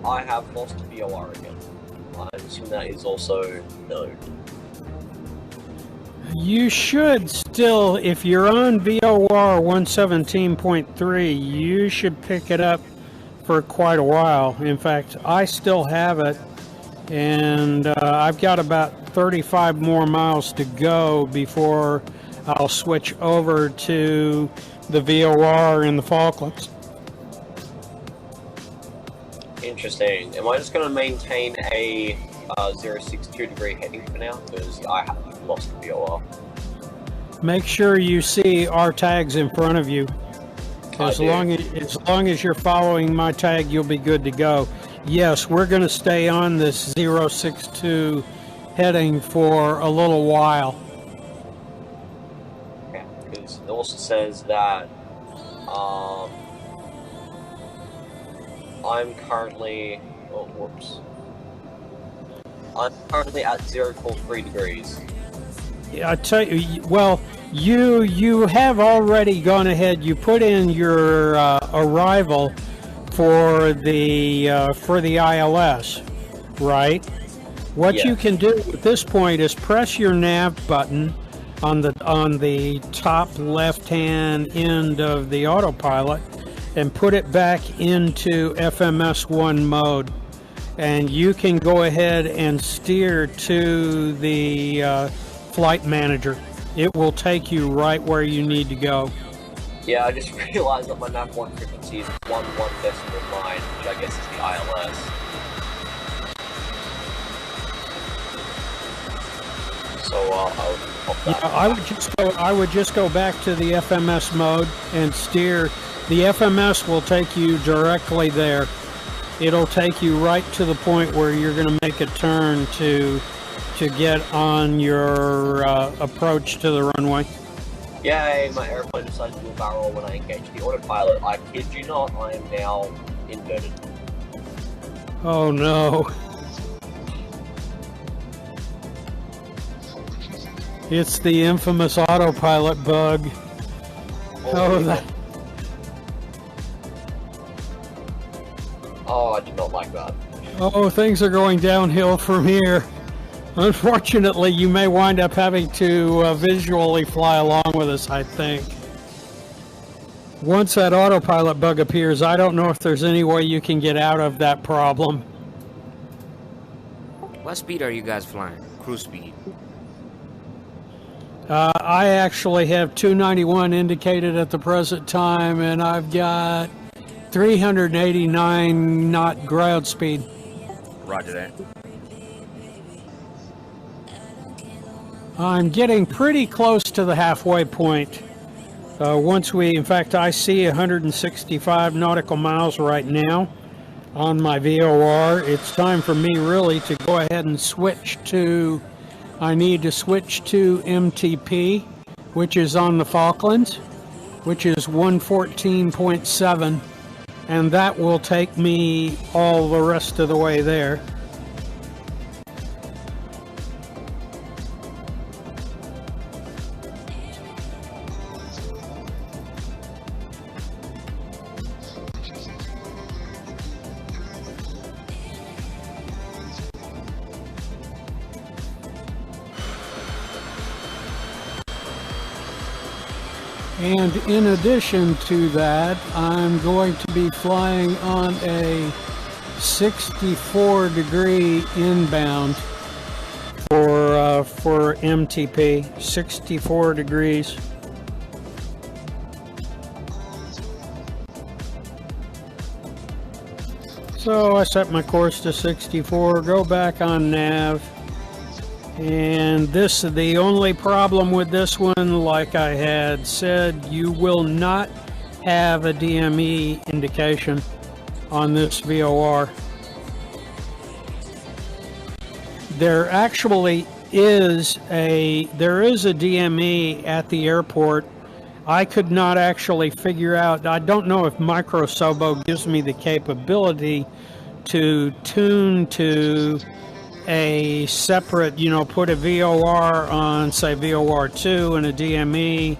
I have lost to VOR again. I assume that is also known. You should still, if you're on VOR 117.3, you should pick it up for quite a while. In fact, I still have it, and I've got about 35 more miles to go before I'll switch over to the VOR in the Falklands. Interesting. Am I just going to maintain a 062 degree heading for now? Because I have lost the VOR. Make sure you see our tags in front of you. As long as you're following my tag, you'll be good to go. Yes, we're going to stay on this 062 heading for a little while. Yeah, because it also says that I'm currently I'm currently at 0.3 degrees. Yeah, I tell you, well, you have already gone ahead. You put in your arrival for the ILS, right? What you can do at this point is press your nav button on the top left-hand end of the autopilot and put it back into FMS1 mode, and you can go ahead and steer to the flight manager. It will take you right where you need to go. Yeah, I just realized that my nav1 frequency is 11.9, which I guess is the ILS. So I'll pop that. Yeah, I would just go back to the FMS mode and steer. The FMS will take you directly there. It'll take you right to the point where you're going to make a turn to get on your approach to the runway. Yay, my airplane decided to do a barrel when I engaged the autopilot. I kid you not, I am now inverted. Oh no. It's the infamous autopilot bug. Oh, I do not like that. Oh, things are going downhill from here. Unfortunately, you may wind up having to visually fly along with us, I think. Once that autopilot bug appears, I don't know if there's any way you can get out of that problem. What speed are you guys flying? Cruise speed? I actually have 291 indicated at the present time, and I've got 389 knot ground speed. Roger that. I'm getting pretty close to the halfway point. In fact, I see 165 nautical miles right now on my VOR. It's time for me really to go ahead and I need to switch to MTP, which is on the Falklands, which is 114.7, and that will take me all the rest of the way there. And in addition to that, I'm going to be flying on a 64-degree inbound for MTP, 64 degrees. So I set my course to 64, go back on nav. And the only problem with this one, like I had said, you will not have a DME indication on this VOR. There actually is a DME at the airport. I could not actually figure out, I don't know if MicroSobo gives me the capability to tune to a separate, put a VOR on, say, VOR 2 and a DME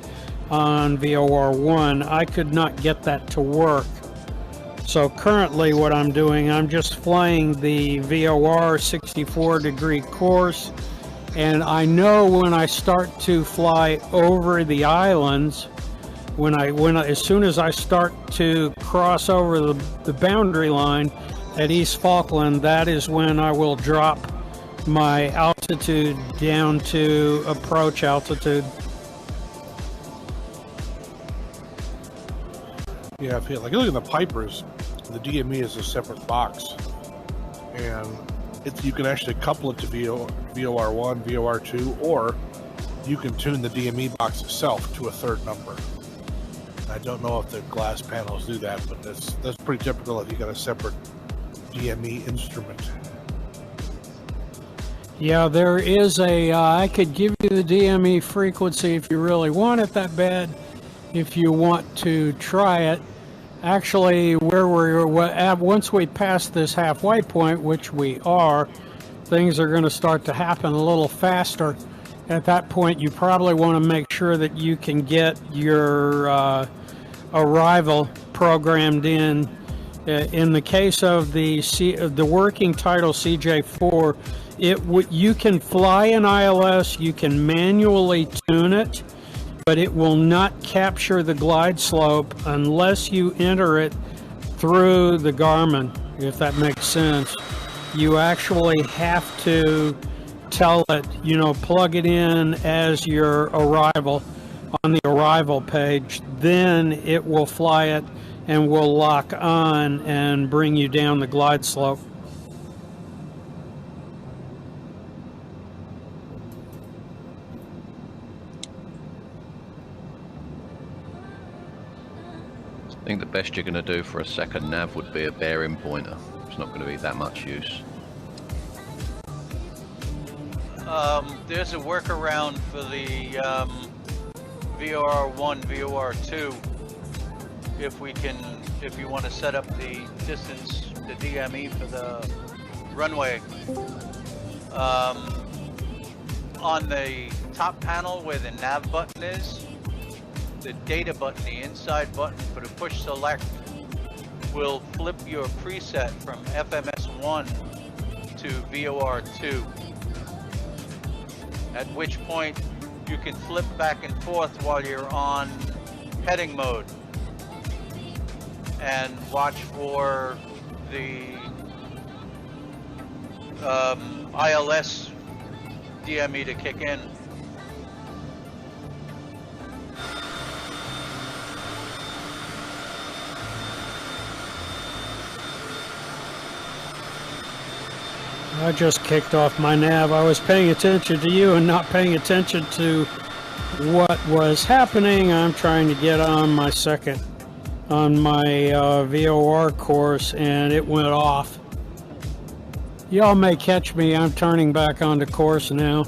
on VOR 1. I could not get that to work. So currently what I'm doing, I'm just flying the VOR 64-degree course, and I know when I start to fly over the islands, as soon as I start to cross over the boundary line at East Falkland, that is when I will drop my altitude down to approach altitude. Yeah, if you, like, look at the Pipers, the DME is a separate box, and you can actually couple it to VOR1, VOR2, or you can tune the DME box itself to a third number. I don't know if the glass panels do that, but that's pretty typical if you got a separate DME instrument. Yeah, there is I could give you the DME frequency if you really want it that bad, if you want to try it. Actually, once we pass this halfway point, which we are, things are going to start to happen a little faster. At that point, you probably want to make sure that you can get your arrival programmed in. In the case of the working title CJ4, you can fly an ILS, you can manually tune it, but it will not capture the glide slope unless you enter it through the Garmin, if that makes sense. You actually have to tell it, plug it in as your arrival on the arrival page, then it will fly it and will lock on and bring you down the glide slope. I think the best you're going to do for a second nav would be a bearing pointer. It's not going to be that much use. There's a workaround for the VOR1, VOR2. If you want to set up the distance, the DME for the runway. On the top panel where the nav button is, the data button, the inside button for the push select, will flip your preset from FMS1 to VOR2. At which point you can flip back and forth while you're on heading mode and watch for the ILS DME to kick in. I just kicked off my nav. I was paying attention to you and not paying attention to what was happening. I'm trying to get on my VOR course, and it went off. Y'all may catch me. I'm turning back onto course now.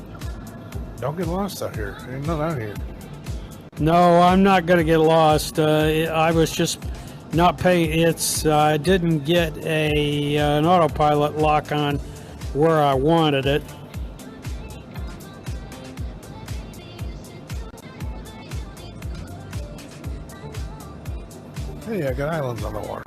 Don't get lost out here. Ain't nothing out here. No, I'm not going to get lost. I was just not paying. I didn't get an autopilot lock on where I wanted it. Hey, I got islands on the water.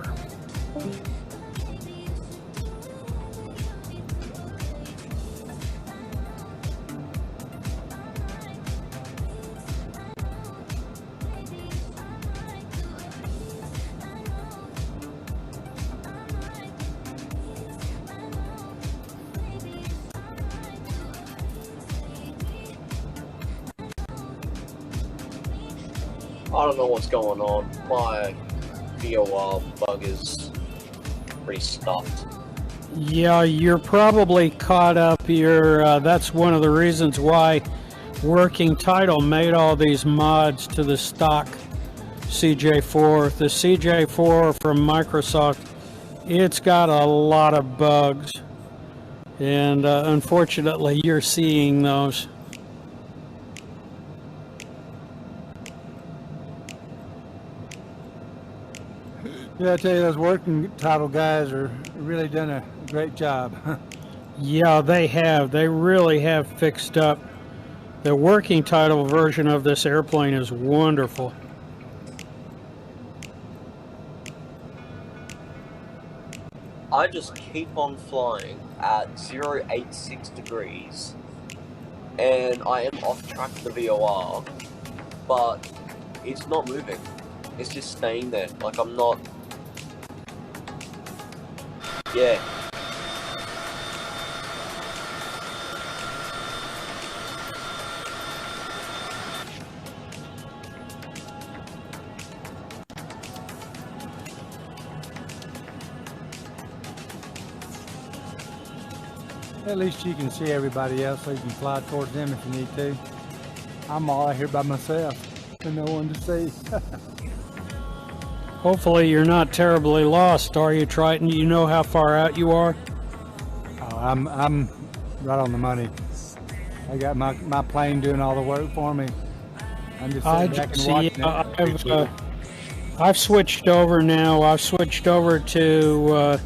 I don't know what's going on. My VOR bug is pretty stuffed. Yeah, you're probably caught up. That's one of the reasons why Working Title made all these mods to the stock CJ4. The CJ4 from Microsoft, it's got a lot of bugs, and unfortunately you're seeing those. Yeah, I tell you, those Working Title guys are really done a great job. Yeah, they have. They really have fixed up. The Working Title version of this airplane is wonderful. I just keep on flying at 086 degrees, and I am off track of the VOR, but it's not moving. It's just staying there. Like, I'm not... Yeah. At least you can see everybody else so you can fly towards them if you need to. I'm all out here by myself with no one to see. Hopefully you're not terribly lost, are you, Triton? You know how far out you are? Oh, I'm right on the money. I got my plane doing all the work for me. I'm just sitting back and watching it. I've switched over now. I've switched over to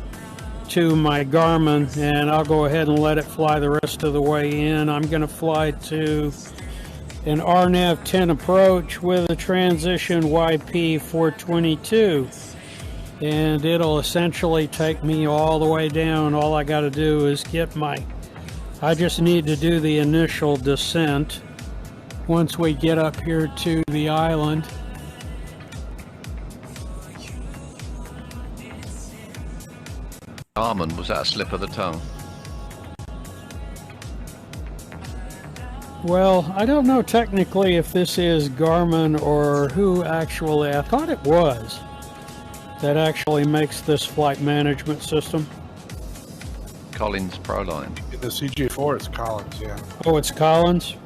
my Garmin, and I'll go ahead and let it fly the rest of the way in. I'm going to fly to an RNAV 10 approach with a transition YP 422, and it'll essentially take me all the way down. All I got to do is I just need to do the initial descent once we get up here to the island. Garmin, was that a slip of the tongue? Well, I don't know technically if this is Garmin or who actually, I thought it was, that actually makes this flight management system. Collins Proline. In the CJ4, it's Collins, yeah. Oh, it's Collins?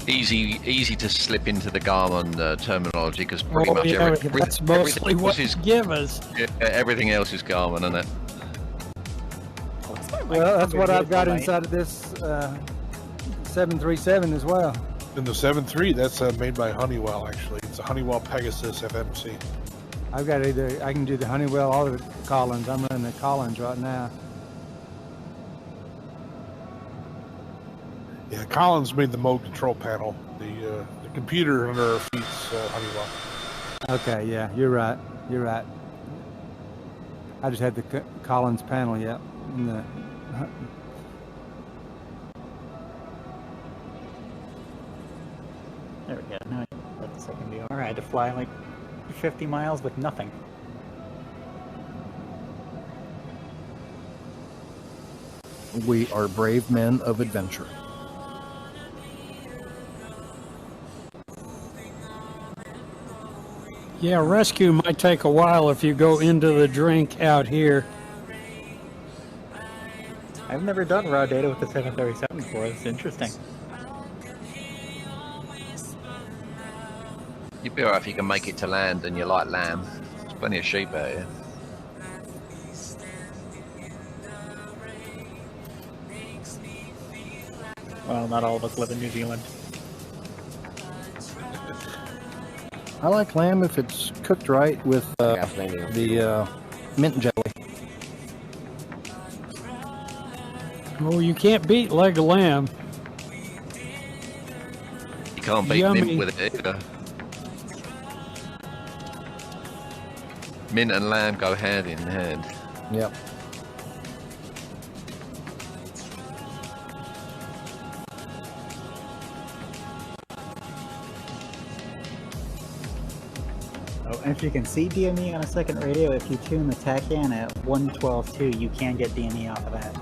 Easy to slip into the Garmin terminology because pretty much that's mostly what you give us. Everything else is Garmin, isn't it? Well, that's what I've got inside of this 737 as well. In the 7.3, that's made by Honeywell, actually. It's a Honeywell Pegasus FMC. I've got I can do the Honeywell or the Collins. I'm running the Collins right now. Yeah, Collins made the mode control panel. The computer under our feet's Honeywell. Okay, yeah, you're right. You're right. I just had the Collins panel, yeah. There we go. Now I got the second VR. I had to fly like 50 miles with nothing. We are brave men of adventure. Yeah, rescue might take a while if you go into the drink out here. I've never done raw data with the 737 before. It's interesting. You'd be alright if you can make it to land and you're like lamb. There's plenty of sheep out here. Well, not all of us live in New Zealand. I like lamb if it's cooked right with the mint jelly. Oh, you can't beat leg of lamb. You can't beat Yummy. mint with it either. Mint and lamb go hand in hand. Yep. Oh, and if you can see DME on a second radio, if you tune the TACAN at 112.2, you can get DME off of that.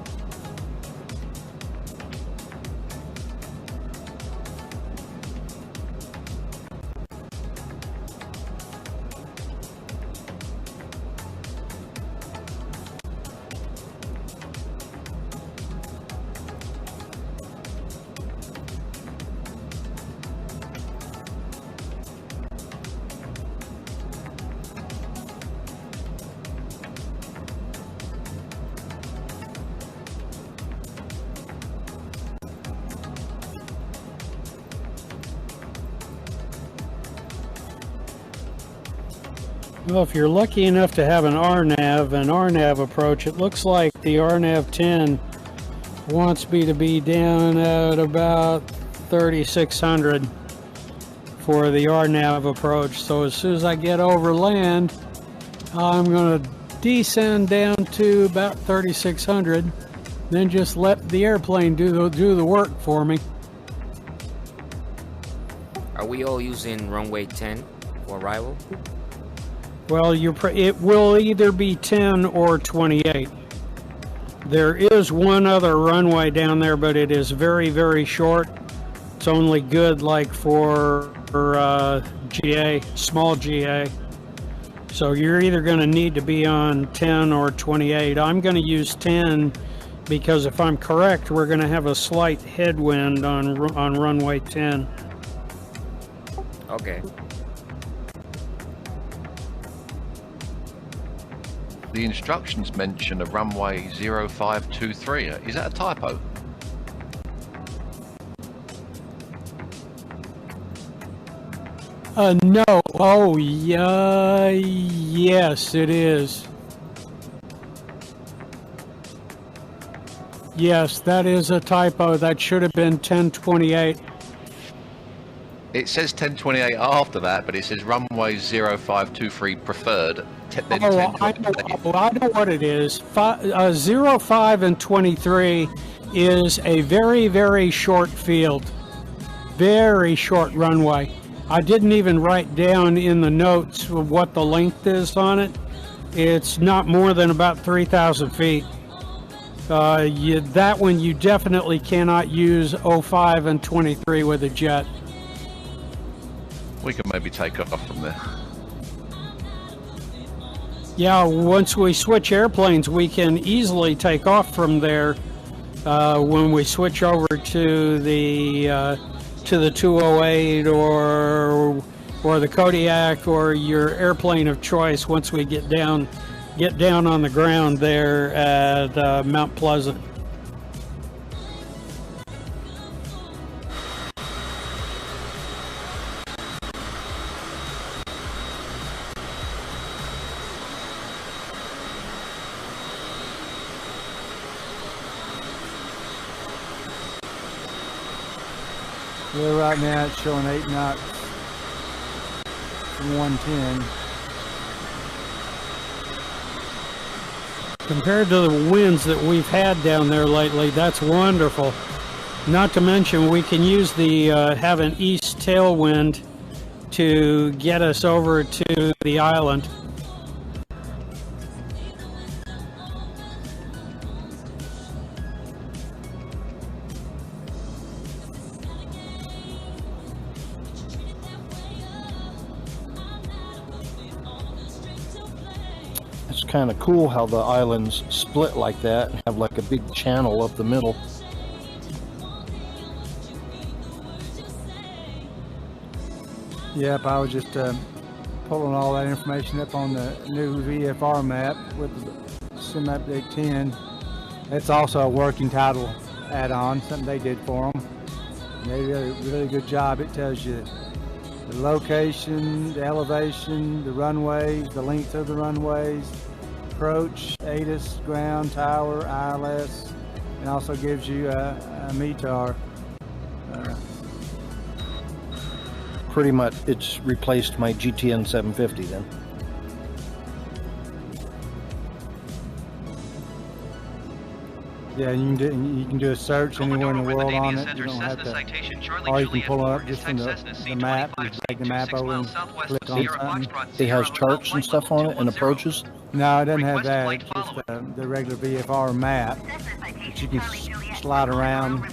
Well, if you're lucky enough to have an RNAV approach, it looks like the RNAV 10 wants me to be down at about 3,600 for the RNAV approach. So as soon as I get over land, I'm going to descend down to about 3,600, then just let the airplane do the work for me. Are we all using runway 10 for arrival? Well, it will either be 10 or 28. There is one other runway down there, but it is very, very short. It's only good like for GA, small GA. So you're either going to need to be on 10 or 28. I'm going to use 10 because if I'm correct, we're going to have a slight headwind on runway 10. Okay. The instructions mention a runway 0523. Is that a typo? No. Oh, yeah. Yes, it is. Yes, that is a typo. That should have been 1028. It says 1028 after that, but it says runway 0523 preferred. Then I know what it is. 05 and 23 is a very, very short field. Very short runway. I didn't even write down in the notes what the length is on it. It's not more than about 3,000 feet. That one you definitely cannot use 05 and 23 with a jet. We can maybe take off from there. Yeah, once we switch airplanes, we can easily take off from there when we switch over to the 208 or the Kodiak or your airplane of choice. Once we get down on the ground there at Mount Pleasant. Yeah, right now it's showing 8 knots, 110. Compared to the winds that we've had down there lately, that's wonderful. Not to mention we can use the have an east tailwind to get us over to the island. It's kind of cool how the islands split like that and have like a big channel up the middle. Yep, I was just pulling all that information up on the new VFR map with the Sim Update 10. It's also a working title add-on, something they did for them. They did a really good job. It tells you the location, the elevation, the runways, the length of the runways, approach, ATIS, ground, tower, ILS, and also gives you a METAR. Pretty much it's replaced my GTN 750 then. Yeah, you can do a search anywhere in the world on it. You don't have to, or you can pull it up just from the map, just drag the map over and click on something. It has charts and stuff on it and approaches. No, it doesn't have that. It's just the regular VFR map that you can slide around.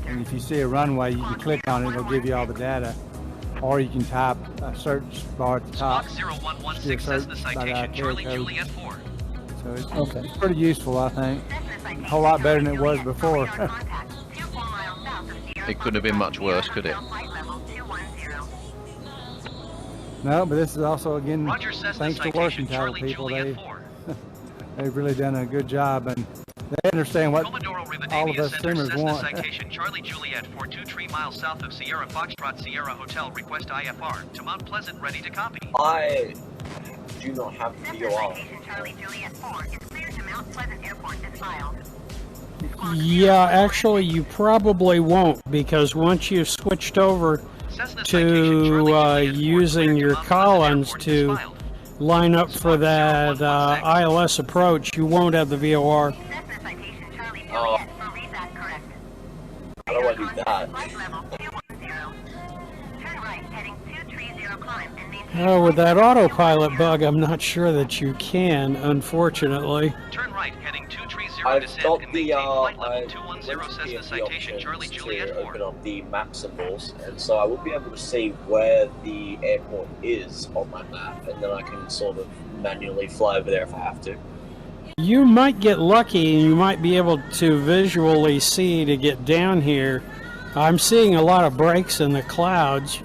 And if you see a runway, you can click on it. It'll give you all the data. Or you can type a search bar at the top. Do a search by the ICAO code. So it's pretty useful, I think. A whole lot better than it was before. It couldn't have been much worse, could it? No, but this is also, again, thanks to working title people. They've really done a good job, and they understand what all of us simmers want. Citation Charlie Juliet 42 miles south of Sierra Foxtrot Sierra Hotel. Request IFR to Mount Pleasant. Ready to copy. I do not have the VOR. Charlie Juliet 4 is clear to Mount Pleasant Airport this file. Yeah, actually you probably won't, because once you've switched over to using your Collins to line up for that ILS approach, you won't have the VOR. Oh. I don't want to do that. Oh, with that autopilot bug, I'm not sure that you can, unfortunately. Turn right, heading 230 I've descent got and the maintain flight I level 210 went to Cessna the Citation options Charlie Juliet to 4. open up the map symbols, and so I will be able to see where the airport is on my map, and then I can sort of manually fly over there if I have to. You might get lucky and you might be able to visually see to get down here. I'm seeing a lot of breaks in the clouds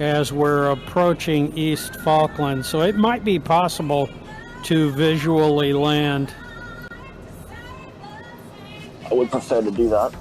as we're approaching East Falkland, so it might be possible to visually land. I would prefer to do that.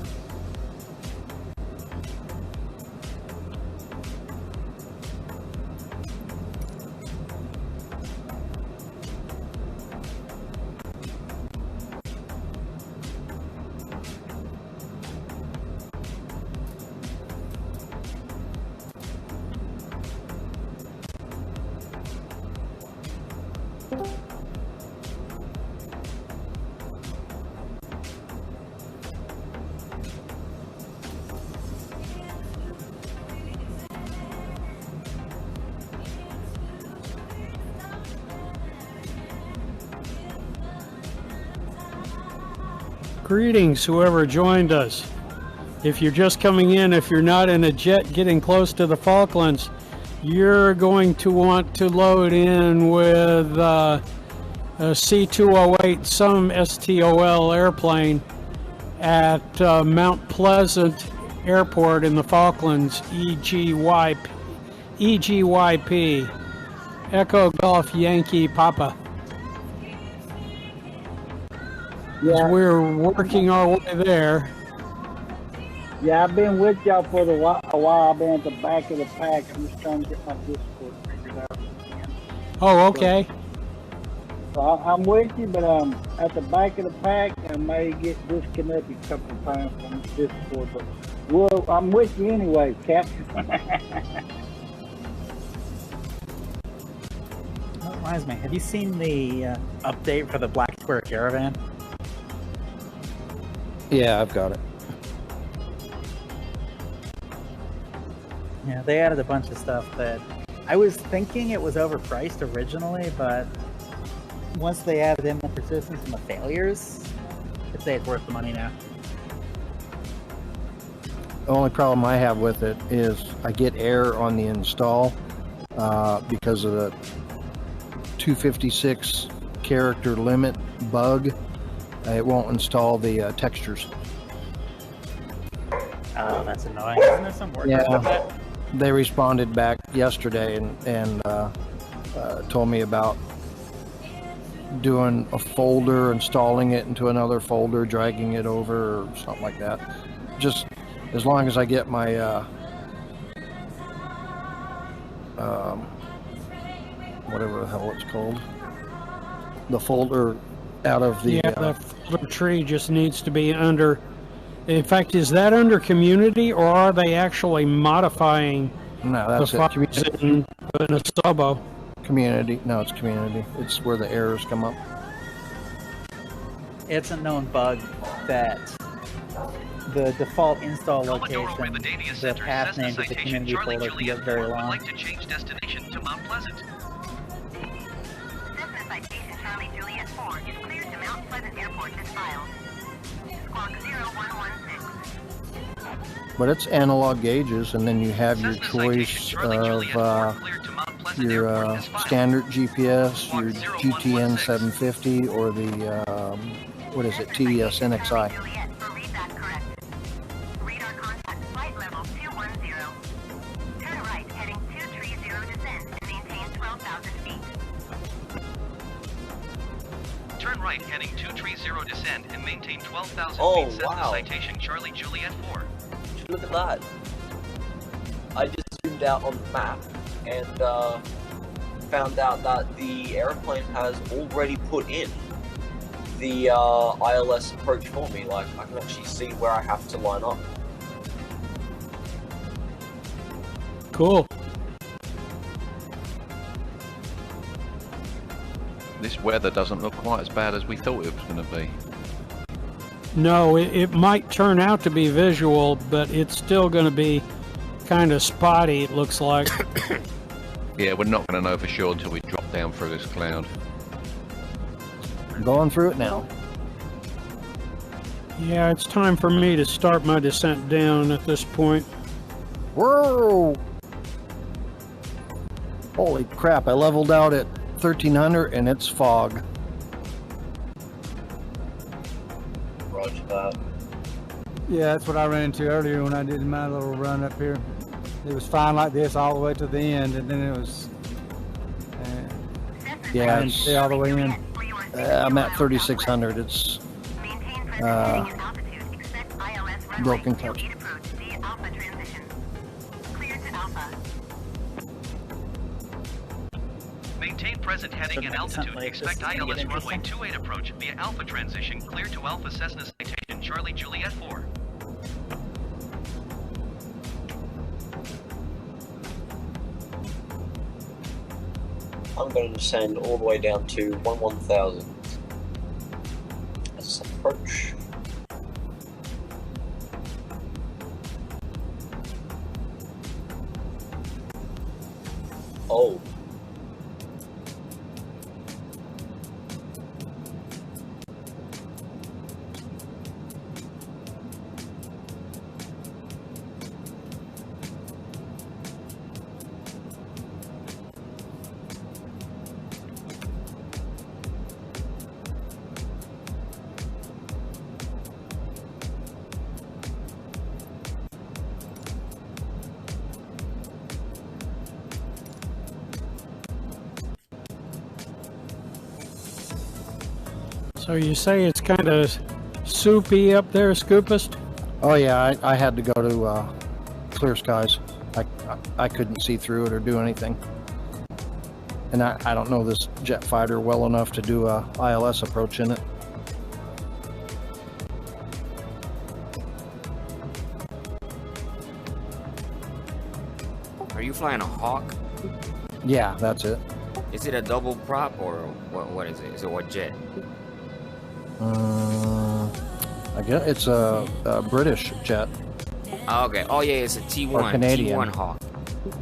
Greetings, whoever joined us. If you're just coming in, if you're not in a jet getting close to the Falklands, you're going to want to load in with a C208, some STOL airplane at Mount Pleasant Airport in the Falklands, EGYP, Echo Golf Yankee Papa. Yeah. We're working our way there. Yeah, I've been with y'all for a while. I've been at the back of the pack. I'm just trying to get my Discord figured out. Oh, okay. So I'm with you, but at the back of the pack, I may get disconnected a couple of times from Discord. But I'm with you anyway, Captain. That reminds me, have you seen the update for the Black Square Caravan? Yeah, I've got it. Yeah, they added a bunch of stuff that I was thinking it was overpriced originally, but once they added in the persistence and the failures, I'd say it's worth the money now. The only problem I have with it is I get error on the install because of the 256 character limit bug. It won't install the textures. Oh, that's annoying. Isn't there some workaround with that? They responded back yesterday and told me about doing a folder, installing it into another folder, dragging it over, or something like that. Just as long as I get my whatever the hell it's called, the folder out of the the folder tree just needs to be under. In fact, is that under community, or are they actually modifying no, that's the it. files in a subo? Community. No, it's community. It's where the errors come up. It's a known bug that the default install location, the path name to the community folder can get very long. Like to change destination to Mount Pleasant. Cessna Citation Charlie Juliet 4 is cleared to Mount Pleasant Airport this file. Squawk 0116. But it's analog gauges, and then you have your choice of your standard GPS, your GTN 750, or the what is it, TDS NXI. Radar contact flight level 210. Turn right, heading 230 descent and maintain 12,000 feet. Turn right, heading 230 descent and maintain 12,000 Oh, feet. Cessna wow. Citation Charlie Juliet 4. Look at that. I just zoomed out on the map and found out that the airplane has already put in the ILS approach for me. Like, I can actually see where I have to line up. Cool. This weather doesn't look quite as bad as we thought it was going to be. No, it might turn out to be visual, but it's still going to be kind of spotty, it looks like. Yeah, we're not going to know for sure until we drop down through this cloud. I'm going through it now. Yeah, it's time for me to start my descent down at this point. Whoa! Holy crap, I leveled out at 1300 and it's fog. Roger that. Yeah, that's what I ran into earlier when I did my little run up here. It was fine like this all the way to the end, and then it was. Yeah, I didn't stay all the way in. I'm at 3600. It's broken touch. Maintain present heading and altitude. Expect ILS runway 28 approach via Alpha transition. Clear to Alpha Cessna Citation Charlie Juliet 4. I'm going to descend all the way down to 1000. Let's approach. Oh. So you say it's kind of soupy up there, Scoopist? Oh yeah, I had to go to clear skies. I couldn't see through it or do anything. And I don't know this jet fighter well enough to do a ILS approach in it. Are you flying a Hawk? Yeah, that's it. Is it a double prop or what is it? Is it what jet? I guess it's a British jet. Oh, okay. Oh yeah, it's a T1. Or Canadian. T1 Hawk.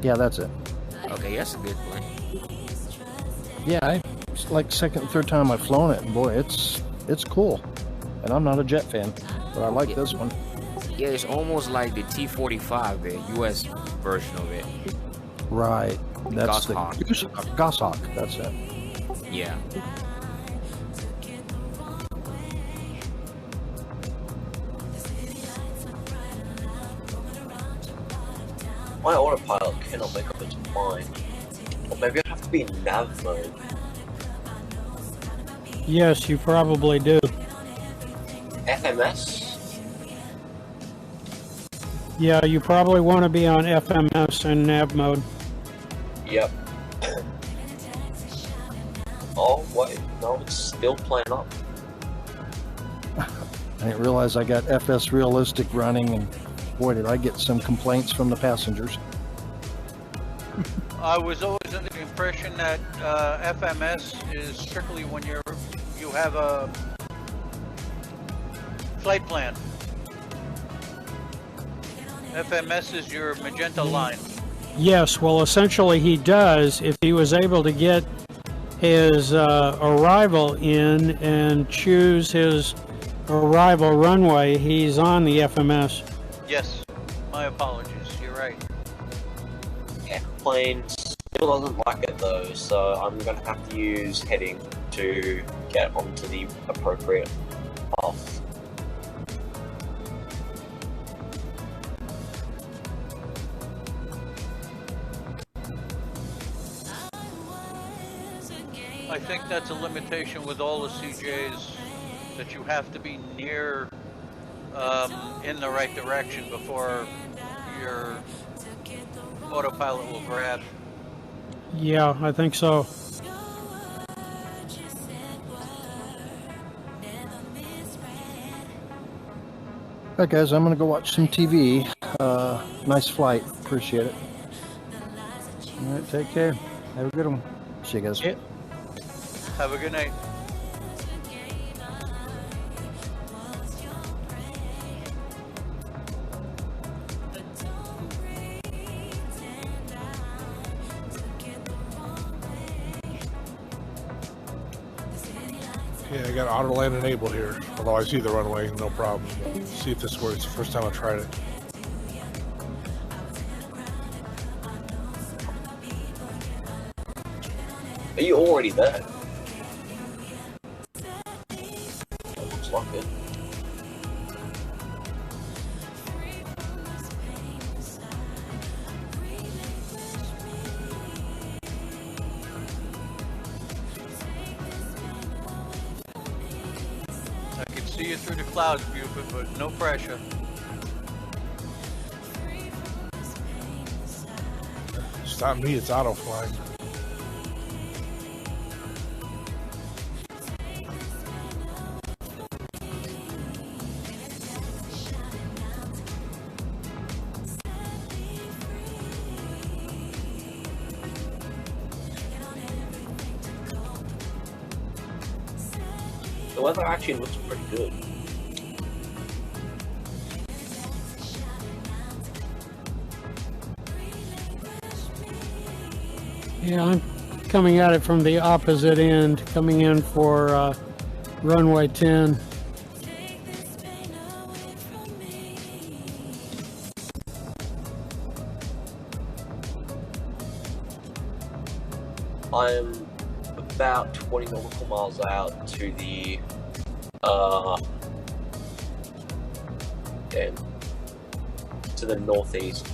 Yeah, that's it. Okay, that's a good plane. Yeah, it's like second, third time I've flown it, and boy, it's cool. And I'm not a jet fan, but I like this one. Yeah, it's almost like the T-45, the U.S. version of it. Right. That's Goshawk. the Goshawk. That's it. Yeah. My autopilot cannot make up its mind. Or maybe I have to be in nav mode. Yes, you probably do. FMS? Yeah, you probably want to be on FMS and nav mode. Yep. Oh, wait. No, it's still playing up. I didn't realize I got FS Realistic running, and boy, did I get some complaints from the passengers. I was always under the impression that FMS is strictly when you have a flight plan. FMS is your magenta line. Yes, well, essentially he does. If he was able to get his arrival in and choose his arrival runway, he's on the FMS. Yes, my apologies, you're right. Airplane still doesn't like it though, so I'm gonna have to use heading to get onto the appropriate path. I think that's a limitation with all the CJs, that you have to be near in the right direction before your autopilot will grab. Yeah, I think so. Alright guys, I'm gonna go watch some TV. Nice flight, appreciate it. All right, take care. Have a good one. See you guys. Yeah. Have a good night. Yeah, I got auto land enabled here. Although I see the runway, no problem. See if this works. The first time I tried it. Are you already there? Looks like it. I can see you through the clouds, Buford, but no pressure. It's not me, it's auto flying. The weather actually looks pretty good. Yeah, I'm coming at it from the opposite end, coming in for runway 10. I'm about 20 nautical miles out to the to the northeast.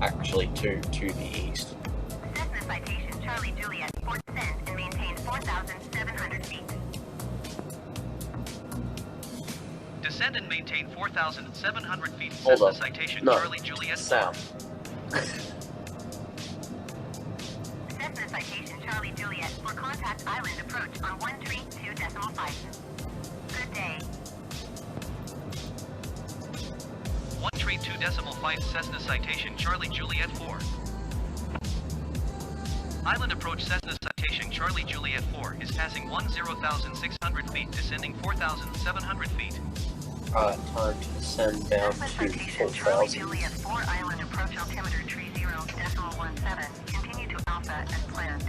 Actually, to the east. Cessna Citation Charlie Juliet, Fort Descend and maintain 4,700 feet. Descend and maintain 4,700 feet. Hold Cessna up. Citation No. Charlie Juliet. South. Cessna Citation Charlie Juliet for contact island approach on 132.5. Good day. 132.5 Cessna Citation Charlie Juliet 4. Island approach Cessna Citation Charlie Juliet 4 is passing 10,600 feet, descending 4,700 feet. Alright, time to descend down Cessna to Citation Charlie 4,000. Juliet 4 island approach altimeter 30.17. Continue to Alpha as planned.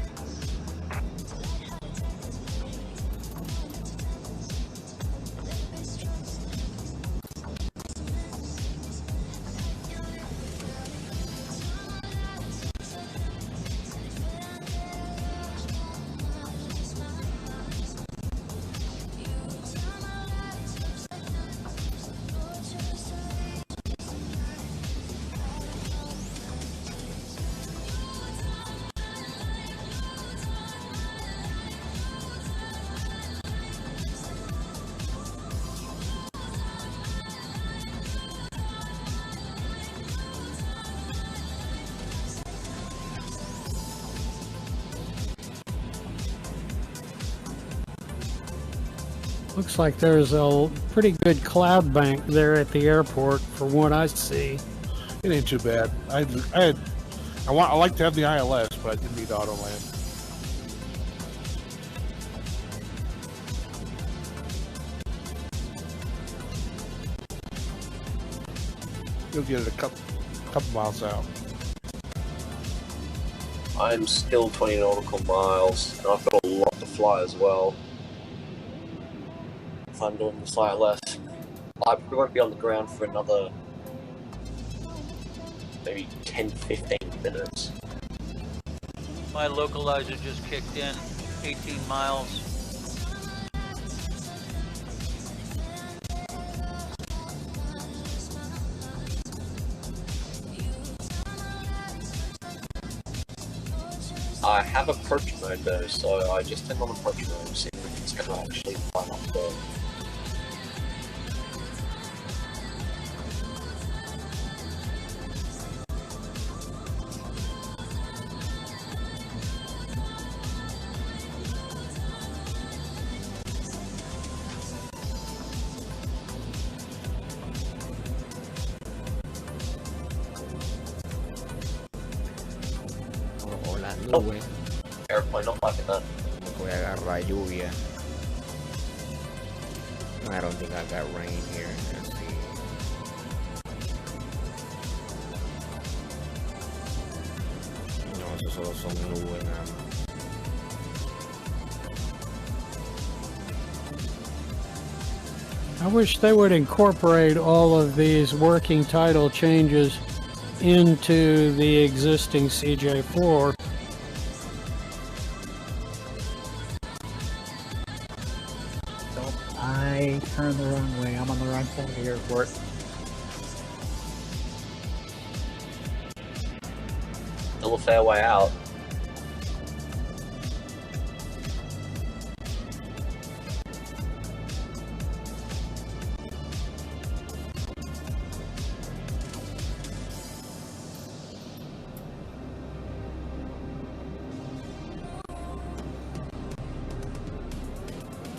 Looks like there's a pretty good cloud bank there at the airport from what I see. It ain't too bad. I like to have the ILS, but I didn't need auto land. You'll get it a couple miles out. I'm still 20 nautical miles, and I've got a lot to fly as well. If I'm doing this ILS, I probably won't be on the ground for another maybe 10-15 minutes. My localizer just kicked in, 18 miles. I have approach mode though, so I just turned on approach mode to see if it's going to actually line up there. las nubes. Airplane, not liking that. Voy a agarrar lluvia. I don't think I got rain here. Let's see. No, eso solo son nubes nada más. I wish they would incorporate all of these working title changes into the existing CJ4. I turned the wrong way. I'm on the wrong side of the airport. Still a fair way out.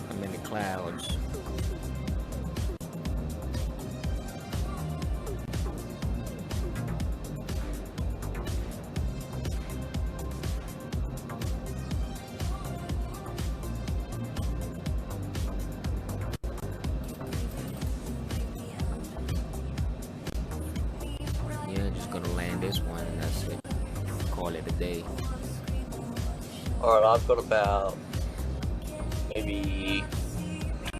I'm in the clouds. Yeah, just gonna land this one and that's it. Call it a day. Alright, I've got about maybe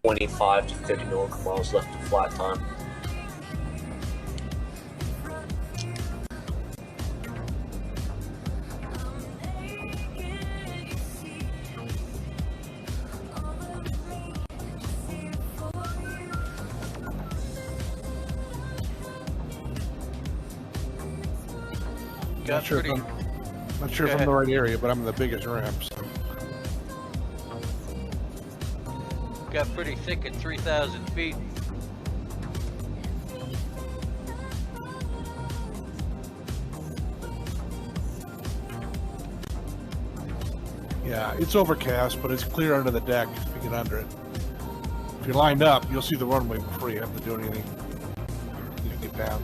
25 to 30 nautical miles left of flight time. Not sure if I'm in the right area, but I'm in the biggest ramp. So. Got pretty thick at 3,000 feet. Yeah, it's overcast, but it's clear under the deck if you get under it. If you're lined up, you'll see the runway before you have to do anything. You can get down.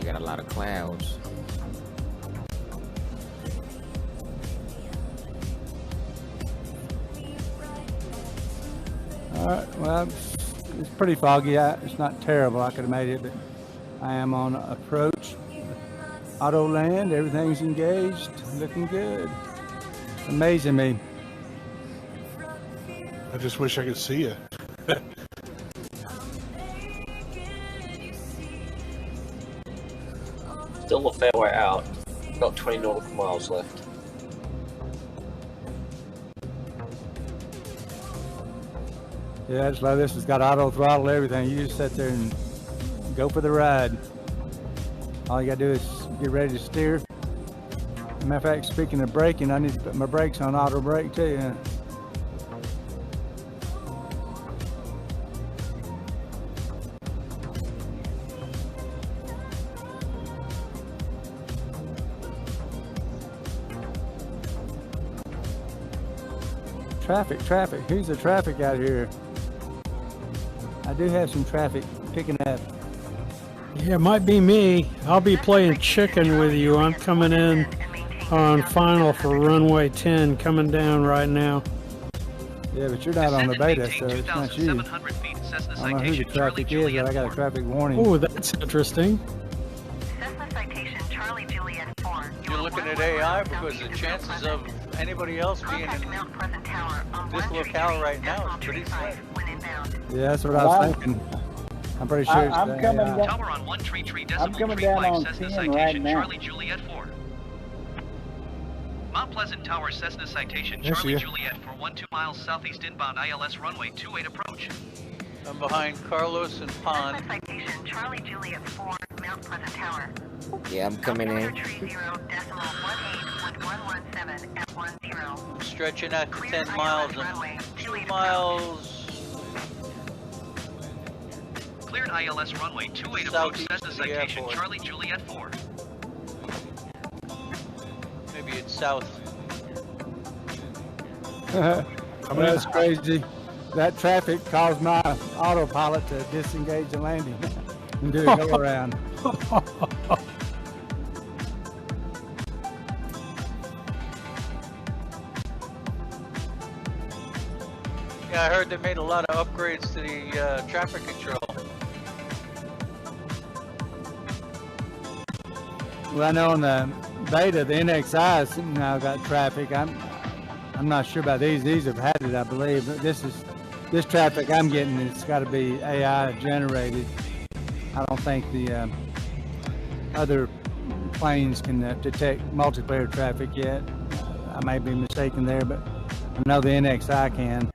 Got a lot of clouds. Alright, well, it's pretty foggy. It's not terrible. I could have made it, but I am on approach. Auto land, everything's engaged, looking good. Amazing me. I just wish I could see you. Still a fair way out. Got 20 nautical miles left. Yeah, just like this. It's got auto throttle, everything. You just sit there and go for the ride. All you gotta do is get ready to steer. Matter of fact, speaking of braking, I need to put my brakes on auto brake too. Yeah. Traffic. Who's the traffic out here? I do have some traffic picking up. Yeah, it might be me. I'll be playing chicken with you. I'm coming in on final for runway 10, coming down right now. Yeah, but you're not on the beta, so it's not you. I don't know who the traffic is, but I got a traffic warning. Oh, that's interesting. Cessna Citation, Charlie Juliet 4. You're looking at AI because the chances of anybody else being in this locale right now is pretty slim. Yeah, that's what I was thinking. I'm pretty sure it's I'm coming down. Tower on 133 I'm coming down on Cessna 10 Citation, right now. Charlie Juliet 4. Mount Pleasant Tower, Cessna Citation, Yes, Charlie yeah. Juliet for 12 miles southeast inbound ILS runway 28 approach. I'm behind Carlos and Pond. Cessna Citation, Charlie Juliet 4, Mount Pleasant Tower. Yeah, I'm coming in. 30.18.117 at 10. stretching out to 10 miles and 2 miles Cleared ILS runway 28 approach southeast Cessna of the Citation airport. Charlie Juliet 4. Maybe it's south. That's crazy. That traffic caused my autopilot to disengage the landing and do a go around. Yeah, I heard they made a lot of upgrades to the traffic control. Well, I know on the beta, the NXI's now got traffic. I'm not sure about these. These have had it, I believe. But this traffic I'm getting, it's got to be AI generated. I don't think the other planes can detect multiplayer traffic yet. I may be mistaken there, but I know the NXI can.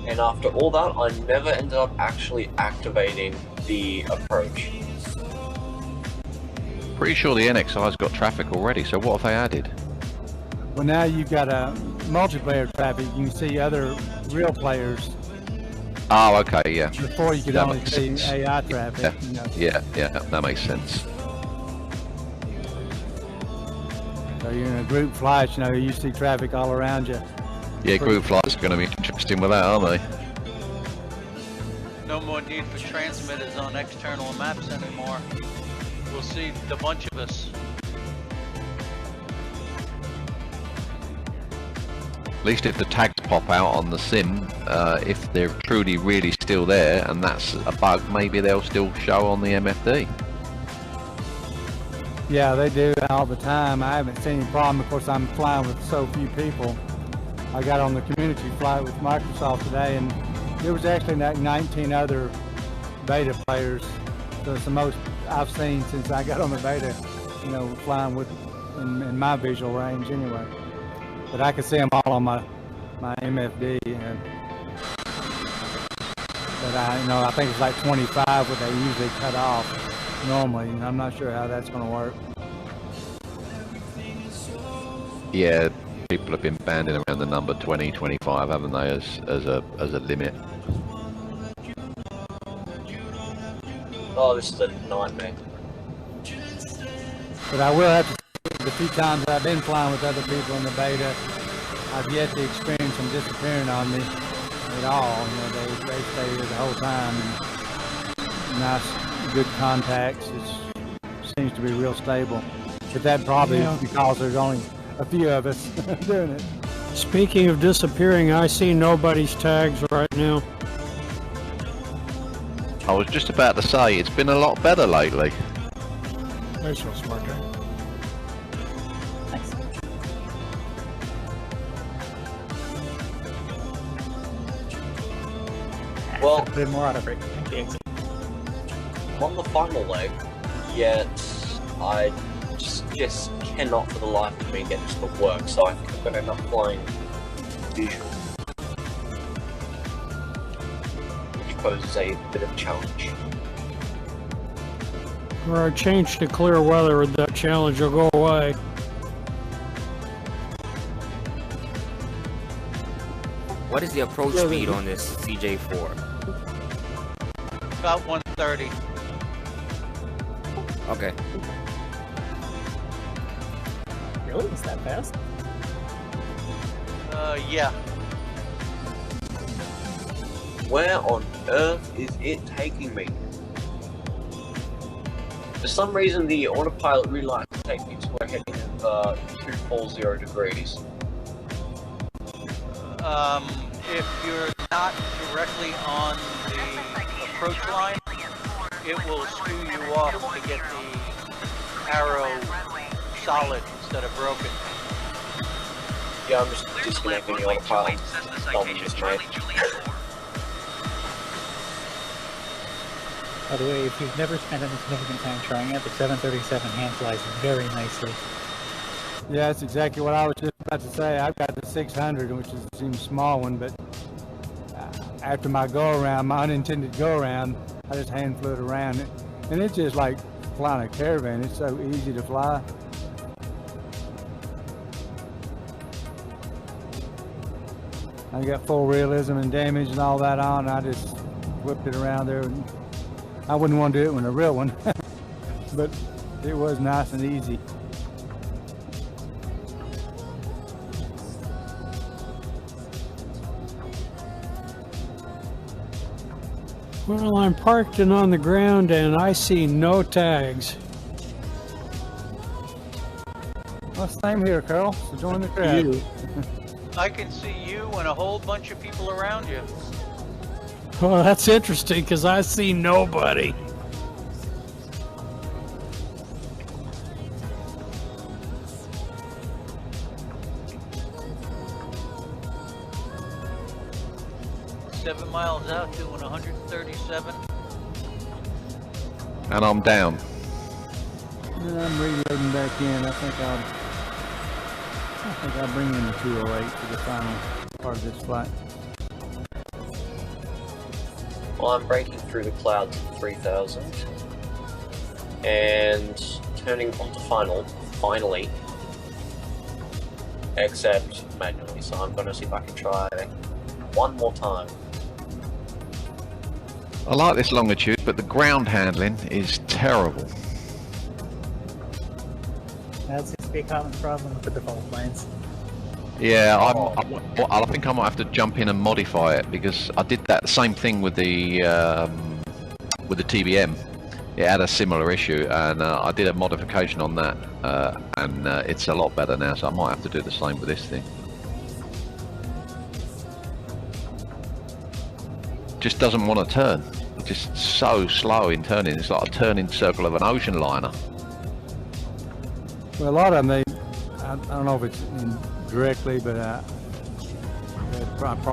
And after all that, I never ended up actually activating the approach. Pretty sure the NXI's got traffic already, so what have they added? Well, now you've got a multiplayer traffic. You can see other real players. Oh, okay, yeah. Before you could That only makes see sense. AI traffic. Yeah, You know. yeah, that makes sense. So you're in a group flight, you know, you see traffic all around you. Yeah, group flights are going to be interesting with that, aren't they? No more need for transmitters on external maps anymore. We'll see the bunch of us. At least if the tags pop out on the sim, if they're truly really still there and that's a bug, maybe they'll still show on the MFD. Yeah, they do all the time. I haven't seen any problem. Of course, I'm flying with so few people. I got on the community flight with Microsoft today, and there was actually like 19 other beta players. So it's the most I've seen since I got on the beta, you know, flying with in my visual range anyway. But I could see them all on my MFD, and but I think it's like 25 what they usually cut off normally. And I'm not sure how that's going to work. Yeah, people have been banding around the number 20, 25, haven't they, as a limit. Oh, this is a nightmare. But I will have to say, the few times I've been flying with other people in the beta, I've yet to experience them disappearing on me at all. You know, they stay here the whole time. And nice, good contacts. It seems to be real stable. But that probably is because there's only a few of us doing it. Speaking of disappearing, I see nobody's tags right now. I was just about to say, it's been a lot better lately. Nice one, smart guy. Nice. Well, put in more auto brake. I'm on the final leg, yet I just cannot for the life of me get this to work, so I think I'm going to end up flying visual, which poses a bit of a challenge. Or I change to clear weather, that challenge will go away. What is the approach speed on this CJ4? About 130. Okay. Really? Is that fast? Yeah. Where on earth is it taking me? For some reason, the autopilot really likes to take me to a heading of 240 degrees. If you're not directly on the approach line, it will skew you off to get the arrow solid instead of broken. Yeah, I'm just disconnecting the autopilot. Problem is made. By the way, if you've never spent any significant time trying it, the 737 hand flies very nicely. Yeah, that's exactly what I was just about to say. I've got the 600, which seems a small one, but after my go-around, my unintended go-around, I just hand flew it around. And it's just like flying a caravan. It's so easy to fly. I got full realism and damage and all that on. I just whipped it around there. And I wouldn't want to do it with a real one, but it was nice and easy. Well, I'm parked and on the ground and I see no tags. Well, same here, Carl. So join the crowd. I can see you and a whole bunch of people around you. Well, that's interesting because I see nobody. Seven miles out, doing 137. And I'm down. And I'm reloading back in. I think I'll bring in the 208 for the final part of this flight. Well, I'm breaking through the clouds at 3,000 and turning onto finally, except manually. So I'm going to see if I can try one more time. I like this longitude, but the ground handling is terrible. That seems to be a common problem with the default planes. Yeah, I think I might have to jump in and modify it, because I did that same thing with the TBM. It had a similar issue, and I did a modification on that, and it's a lot better now. So I might have to do the same with this thing. Just doesn't want to turn. It's just so slow in turning. It's like a turning circle of an ocean liner. Well, a lot of them, I don't know if it's directly, but I probably